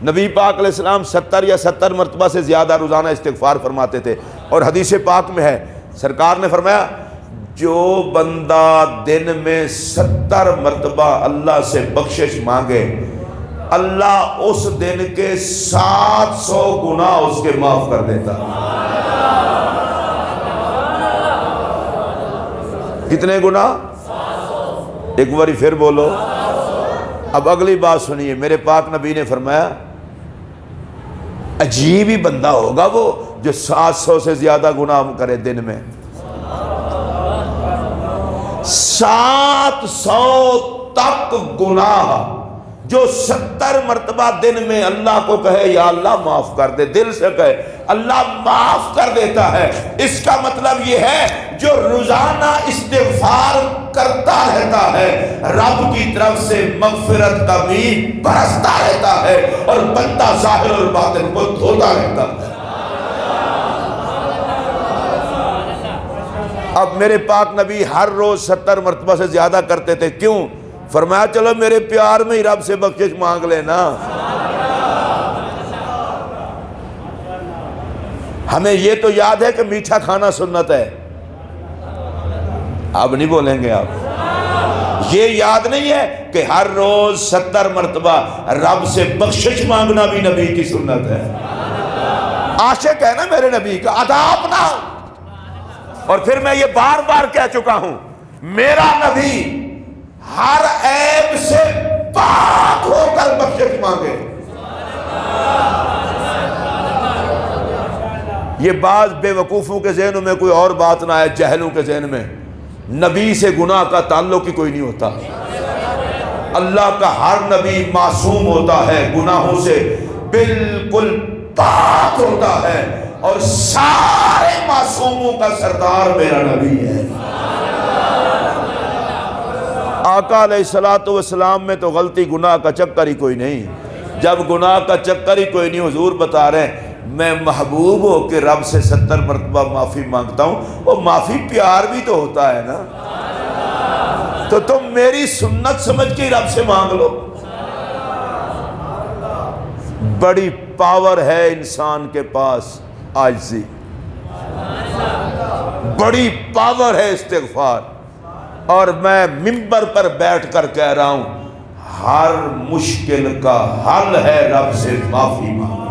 نبی پاک علیہ السلام 70 یا 70 مرتبہ سے زیادہ روزانہ استغفار فرماتے تھے، اور حدیث پاک میں ہے سرکار نے فرمایا جو بندہ دن میں 70 مرتبہ اللہ سے بخشش مانگے، اللہ اس دن کے 700 گناہ اس کے معاف کر دیتا۔ کتنے گناہ؟ ایک باری پھر بولو۔ اب اگلی بات سنیے، میرے پاک نبی نے فرمایا عجیب ہی بندہ ہوگا وہ جو 700 سے زیادہ گناہ کرے دن میں۔ 700 تک گناہ جو 70 مرتبہ دن میں اللہ کو کہے یا اللہ معاف کر دے، دل سے کہے اللہ معاف کر دیتا ہے۔ اس کا مطلب یہ ہے جو روزانہ استغفار کرتا رہتا ہے رب کی طرف سے مغفرت کا بھی برستا رہتا ہے، اور بندہ ظاہر اور باطن کو دھوتا رہتا ہے۔ اب میرے پاک نبی ہر روز 70 مرتبہ سے زیادہ کرتے تھے، کیوں؟ فرمایا چلو میرے پیار میں ہی رب سے بخشش مانگ لینا۔ ہمیں یہ تو یاد ہے کہ میٹھا کھانا سنت ہے، اب نہیں بولیں گے آپ؟ یہ یاد نہیں ہے کہ ہر روز 70 مرتبہ رب سے بخشش مانگنا بھی نبی کی سنت ہے؟ عاشق ہے نا میرے نبی کا، ادا اپنا۔ اور پھر میں یہ بار بار کہہ چکا ہوں، میرا نبی ہر عیب سے پاک ہو کر بخشش مانگے۔ یہ بعض بے وقوفوں کے ذہنوں میں کوئی اور بات نہ ہے، جہلوں کے ذہن میں نبی سے گناہ کا تعلق ہی کوئی نہیں ہوتا۔ اللہ کا ہر نبی معصوم ہوتا ہے، گناہوں سے بالکل پاک ہوتا ہے، اور سارے معصوموں کا سردار میرا نبی ہے۔ آقا علیہ السلام میں تو غلطی گناہ کا چکر ہی کوئی نہیں۔ جب گناہ کا چکر ہی کوئی نہیں، حضور بتا رہے ہیں میں محبوب ہو کے رب سے 70 مرتبہ معافی مانگتا ہوں، وہ معافی پیار بھی تو ہوتا ہے نا۔ تو تم میری سنت سمجھ کے رب سے مانگ لو۔ بڑی پاور ہے انسان کے پاس عاجزی، بڑی پاور ہے استغفار، اور میں منبر پر بیٹھ کر کہہ رہا ہوں ہر مشکل کا حل ہے رب سے معافی مانگنا۔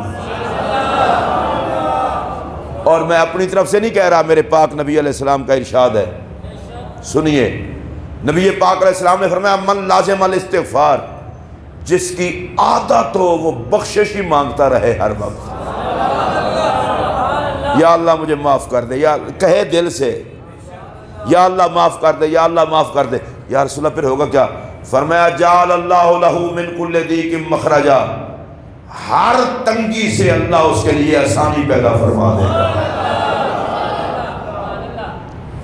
اور میں اپنی طرف سے نہیں کہہ رہا، میرے پاک نبی علیہ السلام کا ارشاد ہے، سنیے۔ نبی پاک علیہ السلام نے فرمایا من لازم الاستغفار، جس کی عادت ہو وہ بخشش ہی مانگتا رہے ہر وقت۔ یا اللہ مجھے معاف کر دے، یا کہے دل سے یا اللہ معاف کر دے، یا اللہ معاف کر دے۔ یا رسول اللہ پھر ہوگا کیا؟ فرمایا جعل اللہ لہ من کل ضیق مخرجا، ہر تنگی سے اللہ اس کے لیے آسانی پیدا فرما دے گا۔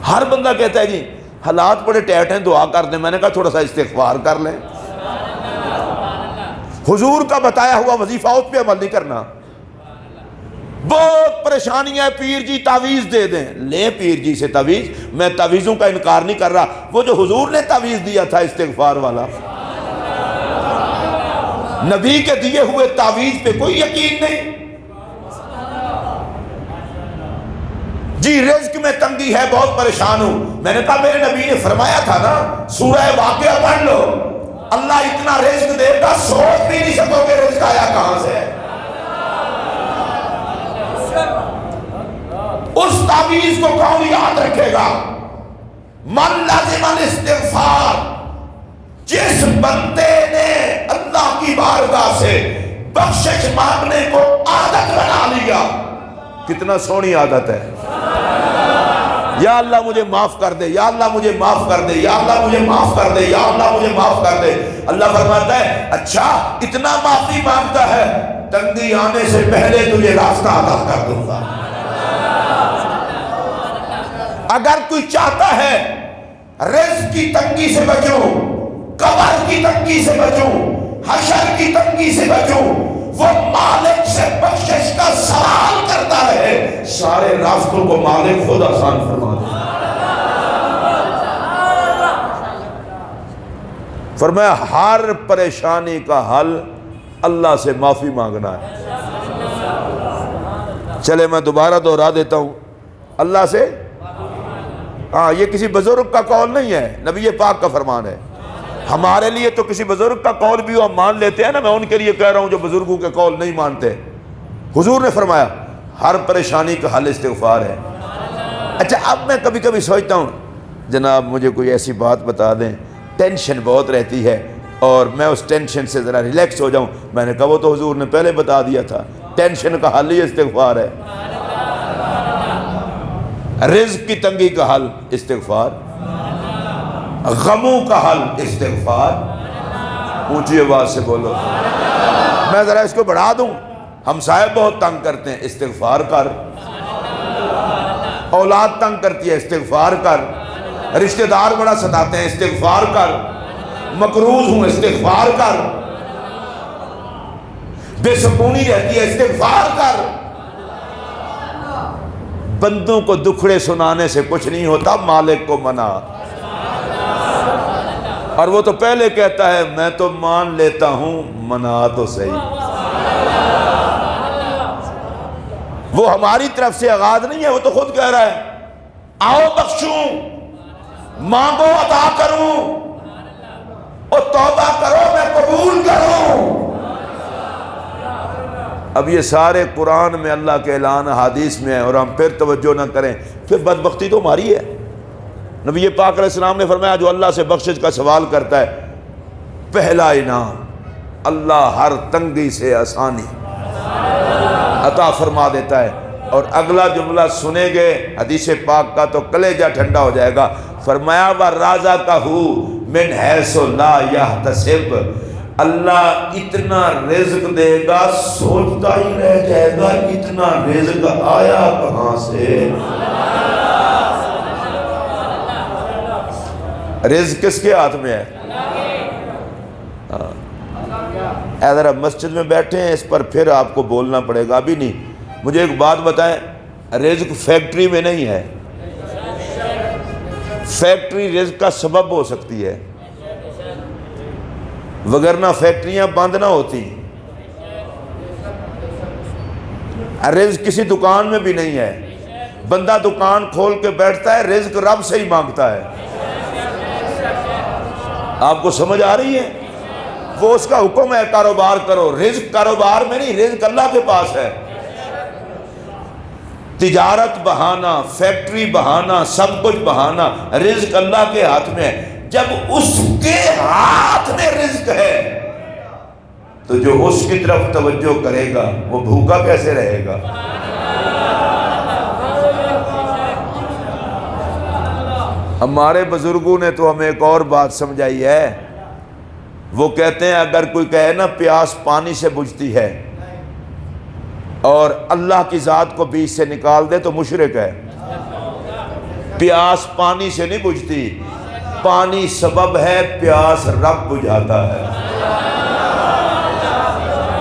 ہر بندہ کہتا ہے جی حالات بڑے ٹیٹ ہیں، دعا کر دیں۔ میں نے کہا تھوڑا سا استغفار کر لیں۔ حضور کا بتایا ہوا وظیفہ اس پہ عمل نہیں کرنا۔ بہت پریشانیاں، پیر جی تعویذ دے دیں، لے پیر جی سے تعویذ۔ میں تعویذوں کا انکار نہیں کر رہا، وہ جو حضور نے تعویذ دیا تھا استغفار والا، نبی کے دیے ہوئے تعویذ پہ کوئی یقین نہیں۔ جی رزق میں تنگی ہے، بہت پریشان ہوں، میں نے کہا میرے نبی نے فرمایا تھا نا سورہ واقعہ پڑھ لو، اللہ اتنا رزق دے گا سوچ بھی نہیں سکو کہ رزق آیا کہاں سے ہے۔ اس تعویذ کو کون یاد رکھے گا؟ من لازم الاستغفار، جس بندے نے اللہ کی بارگاہ سے بخشش مانگنے کو عادت بنا لیا۔ کتنا سونی عادت ہے، یا اللہ مجھے معاف کر دے، یا اللہ مجھے معاف کر دے، یا اللہ مجھے معاف کر دے، یا اللہ مجھے معاف کر دے۔ اللہ فرماتا ہے اچھا اتنا معافی مانگتا ہے، تنگی آنے سے پہلے تجھے راستہ عطا کر دوں گا۔ اگر کوئی چاہتا ہے رزق کی تنگی سے بچوں، قبر کی تنگی سے بچوں، حشر کی تنگی سے بچوں، وہ مالک سے بخشش کا سوال کرتا رہے، سارے راستوں کو مالک خود آسان فرما دے۔ فرمایا ہر پریشانی کا حل اللہ سے معافی مانگنا ہے۔ چلے میں دوبارہ دوہرا دیتا ہوں، اللہ سے ہاں، یہ کسی بزرگ کا قول نہیں ہے، نبی پاک کا فرمان ہے۔ ہمارے لیے تو کسی بزرگ کا قول بھی ہم مان لیتے ہیں نا، میں ان کے لیے کہہ رہا ہوں جو بزرگوں کے قول نہیں مانتے۔ حضور نے فرمایا ہر پریشانی کا حل استغفار ہے۔ اچھا، اب میں کبھی کبھی سوچتا ہوں جناب مجھے کوئی ایسی بات بتا دیں، ٹینشن بہت رہتی ہے اور میں اس ٹینشن سے ذرا ریلیکس ہو جاؤں۔ میں نے کہا وہ تو حضور نے پہلے بتا دیا تھا، ٹینشن کا حل ہی استغفار ہے، رزق کی تنگی کا حل استغفار، غموں کا حل استغفار۔ اونچی آواز سے بولو۔ میں ذرا اس کو بڑھا دوں، ہمسائے بہت تنگ کرتے ہیں، استغفار کر۔ اولاد تنگ کرتی ہے، استغفار کر۔ رشتہ دار بڑا ستاتے ہیں، استغفار کر۔ مقروض ہوں، استغفار کر۔ بے سکونی رہتی ہے، استغفار کر۔ بندوں کو دکھڑے سنانے سے کچھ نہیں ہوتا، مالک کو منا۔ اور وہ تو پہلے کہتا ہے میں تو مان لیتا ہوں، منا تو صحیح۔ وہ ہماری طرف سے آغاز نہیں ہے، وہ تو خود کہہ رہا ہے آؤ بخشوں، مانگو عطا کروں، اور توبہ کرو میں قبول کروں۔ اب یہ سارے قرآن میں اللہ کے اعلان، حدیث میں ہے، اور ہم پھر توجہ نہ کریں پھر بدبختی تو ہماری ہے۔ نبی پاک علیہ السلام نے فرمایا جو اللہ سے بخشش کا سوال کرتا ہے، پہلا انعام اللہ ہر تنگی سے آسانی عطا فرما دیتا ہے۔ اور اگلا جملہ سنیں گے حدیث پاک کا تو کلیجہ ٹھنڈا ہو جائے گا۔ فرمایا وَرَزَقَهُ مِنْ حَيْثُ لَا يَحْتَسِبُ، اللہ اتنا رزق دے گا سوچتا ہی رہ جائے گا اتنا رزق آیا کہاں سے۔ رزق کس کے ہاتھ میں ہے؟ اگر آپ مسجد میں بیٹھے ہیں اس پر پھر آپ کو بولنا پڑے گا، ابھی نہیں۔ مجھے ایک بات بتائیں، رزق فیکٹری میں نہیں ہے، فیکٹری رزق کا سبب ہو سکتی ہے، وگرنہ فیکٹریاں بند نہ ہوتی۔ رزق کسی دکان میں بھی نہیں ہے، بندہ دکان کھول کے بیٹھتا ہے، رزق رب سے ہی مانگتا ہے۔ آپ کو سمجھ آ رہی ہے؟ وہ اس کا حکم ہے کاروبار کرو، رزق کاروبار میں نہیں، رزق اللہ کے پاس ہے۔ تجارت بہانا، فیکٹری بہانا، سب کچھ بہانا، رزق اللہ کے ہاتھ میں ہے۔ جب اس کے ہاتھ میں رزق ہے تو جو اس کی طرف توجہ کرے گا وہ بھوکا کیسے رہے گا؟ ہمارے بزرگوں نے تو ہمیں ایک اور بات سمجھائی ہے، وہ کہتے ہیں اگر کوئی کہے نا پیاس پانی سے بجھتی ہے اور اللہ کی ذات کو بیچ سے نکال دے تو مشرک ہے۔ پیاس پانی سے نہیں بجھتی، پانی سبب ہے، پیاس رب بجھاتا ہے۔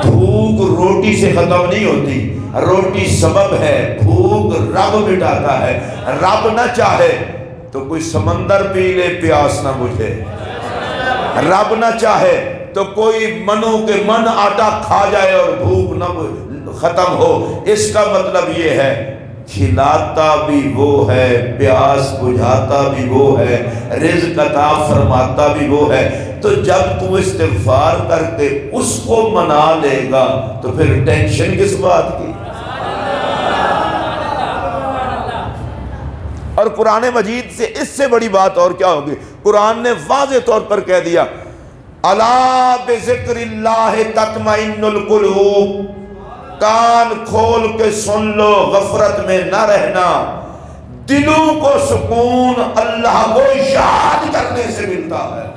بھوک روٹی سے ختم نہیں ہوتی، روٹی سبب ہے، بھوک رب مٹاتا ہے۔ رب نہ چاہے تو کوئی سمندر پی لے پیاس نہ بجھے، رب نہ چاہے تو کوئی منو کے من آٹا کھا جائے اور بھوک نہ ختم ہو۔ اس کا مطلب یہ ہے کھلاتا بھی وہ ہے، پیاس بجھاتا بھی وہ ہے، رزق عطا فرماتا بھی وہ ہے۔ تو جب تو استغفار کر کے اس کو منا لے گا تو پھر ٹینشن کس بات کی؟ اور قرآن مجید سے اس سے بڑی بات اور کیا ہوگی؟ قرآن نے واضح طور پر کہہ دیا الا بذکر اللہ تطمئن القلوب، کان کھول کے سن لو، غفلت میں نہ رہنا، دلوں کو سکون اللہ کو یاد کرنے سے ملتا ہے۔